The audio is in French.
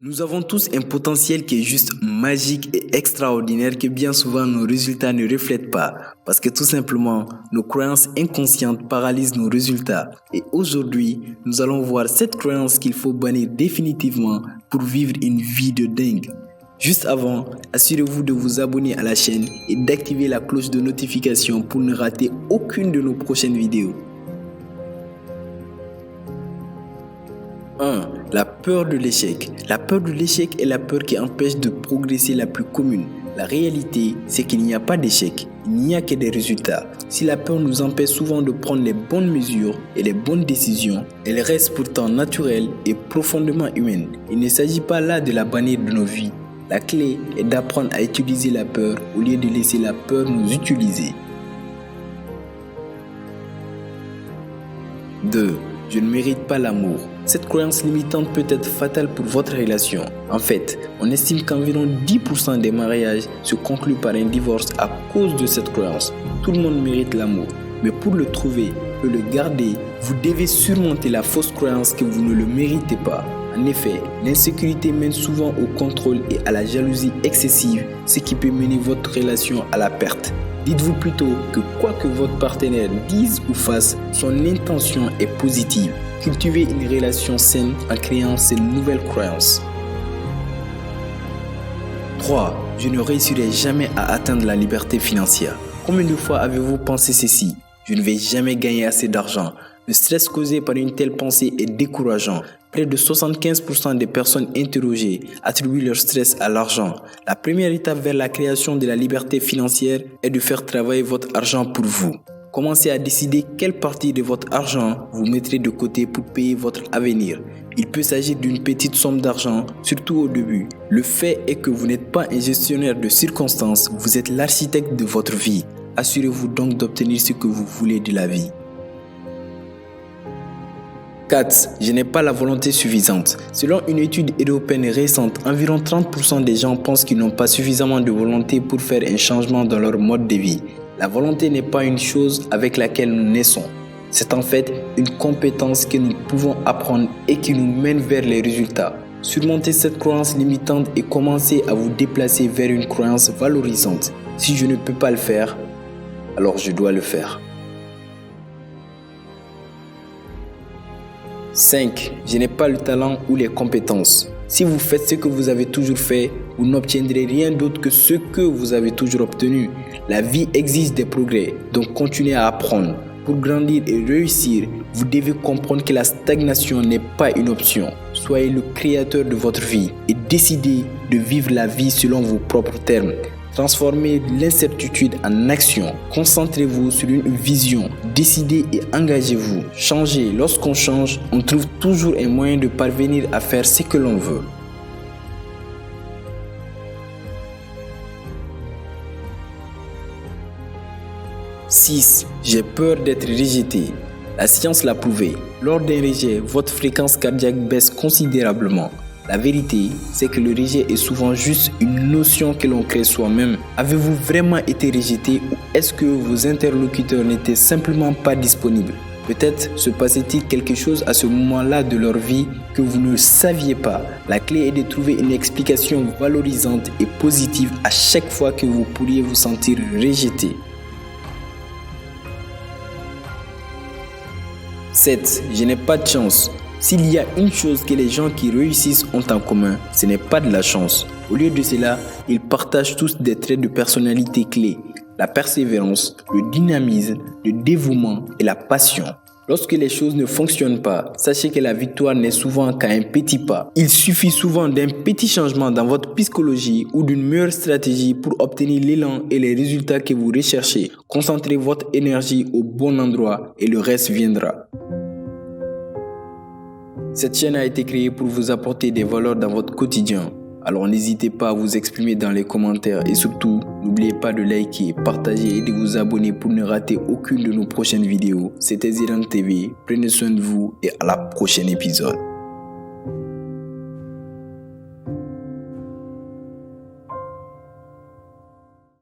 Nous avons tous un potentiel qui est juste magique et extraordinaire que bien souvent nos résultats ne reflètent pas parce que tout simplement nos croyances inconscientes paralysent nos résultats. Et aujourd'hui, nous allons voir cette croyance qu'il faut bannir définitivement pour vivre une vie de dingue. Juste avant, assurez-vous de vous abonner à la chaîne et d'activer la cloche de notification pour ne rater aucune de nos prochaines vidéos. 1. La peur de l'échec. La peur de l'échec est la peur qui empêche de progresser la plus commune. La réalité, c'est qu'il n'y a pas d'échec, il n'y a que des résultats. Si la peur nous empêche souvent de prendre les bonnes mesures et les bonnes décisions, elle reste pourtant naturelle et profondément humaine. Il ne s'agit pas là de la bannir de nos vies. La clé est d'apprendre à utiliser la peur au lieu de laisser la peur nous utiliser. 2. Je ne mérite pas l'amour. Cette croyance limitante peut être fatale pour votre relation. En fait, on estime qu'environ 10% des mariages se concluent par un divorce à cause de cette croyance. Tout le monde mérite l'amour, mais pour le trouver et le garder, vous devez surmonter la fausse croyance que vous ne le méritez pas. En effet, l'insécurité mène souvent au contrôle et à la jalousie excessive, ce qui peut mener votre relation à la perte. Dites-vous plutôt que quoi que votre partenaire dise ou fasse, son intention est positive. Cultivez une relation saine en créant ces nouvelles croyances. 3. Je ne réussirai jamais à atteindre la liberté financière. Combien de fois avez-vous pensé ceci? Je ne vais jamais gagner assez d'argent. Le stress causé par une telle pensée est décourageant. Près de 75% des personnes interrogées attribuent leur stress à l'argent. La première étape vers la création de la liberté financière est de faire travailler votre argent pour vous. Commencez à décider quelle partie de votre argent vous mettrez de côté pour payer votre avenir. Il peut s'agir d'une petite somme d'argent, surtout au début. Le fait est que vous n'êtes pas un gestionnaire de circonstances, vous êtes l'architecte de votre vie. Assurez-vous donc d'obtenir ce que vous voulez de la vie. 4. Je n'ai pas la volonté suffisante. Selon une étude européenne récente, environ 30% des gens pensent qu'ils n'ont pas suffisamment de volonté pour faire un changement dans leur mode de vie. La volonté n'est pas une chose avec laquelle nous naissons. C'est en fait une compétence que nous pouvons apprendre et qui nous mène vers les résultats. Surmontez cette croyance limitante et commencez à vous déplacer vers une croyance valorisante. Si je ne peux pas le faire, alors je dois le faire. 5. Je n'ai pas le talent ou les compétences. Si vous faites ce que vous avez toujours fait, vous n'obtiendrez rien d'autre que ce que vous avez toujours obtenu. La vie exige des progrès, donc continuez à apprendre. Pour grandir et réussir, vous devez comprendre que la stagnation n'est pas une option. Soyez le créateur de votre vie et décidez de vivre la vie selon vos propres termes. Transformez l'incertitude en action. Concentrez-vous sur une vision. Décidez et engagez-vous. Changez. Lorsqu'on change, on trouve toujours un moyen de parvenir à faire ce que l'on veut. 6. J'ai peur d'être rejeté. La science l'a prouvé. Lors d'un rejet, votre fréquence cardiaque baisse considérablement. La vérité, c'est que le rejet est souvent juste une notion que l'on crée soi-même. Avez-vous vraiment été rejeté ou est-ce que vos interlocuteurs n'étaient simplement pas disponibles? Peut-être se passait-il quelque chose à ce moment-là de leur vie que vous ne saviez pas. La clé est de trouver une explication valorisante et positive à chaque fois que vous pourriez vous sentir rejeté. 7. Je n'ai pas de chance. S'il y a une chose que les gens qui réussissent ont en commun, ce n'est pas de la chance. Au lieu de cela, ils partagent tous des traits de personnalité clés. La persévérance, le dynamisme, le dévouement et la passion. Lorsque les choses ne fonctionnent pas, sachez que la victoire n'est souvent qu'à un petit pas. Il suffit souvent d'un petit changement dans votre psychologie ou d'une meilleure stratégie pour obtenir l'élan et les résultats que vous recherchez. Concentrez votre énergie au bon endroit et le reste viendra. Cette chaîne a été créée pour vous apporter des valeurs dans votre quotidien. Alors n'hésitez pas à vous exprimer dans les commentaires et surtout, n'oubliez pas de liker, partager et de vous abonner pour ne rater aucune de nos prochaines vidéos. C'était Ziran TV, prenez soin de vous et à la prochaine épisode.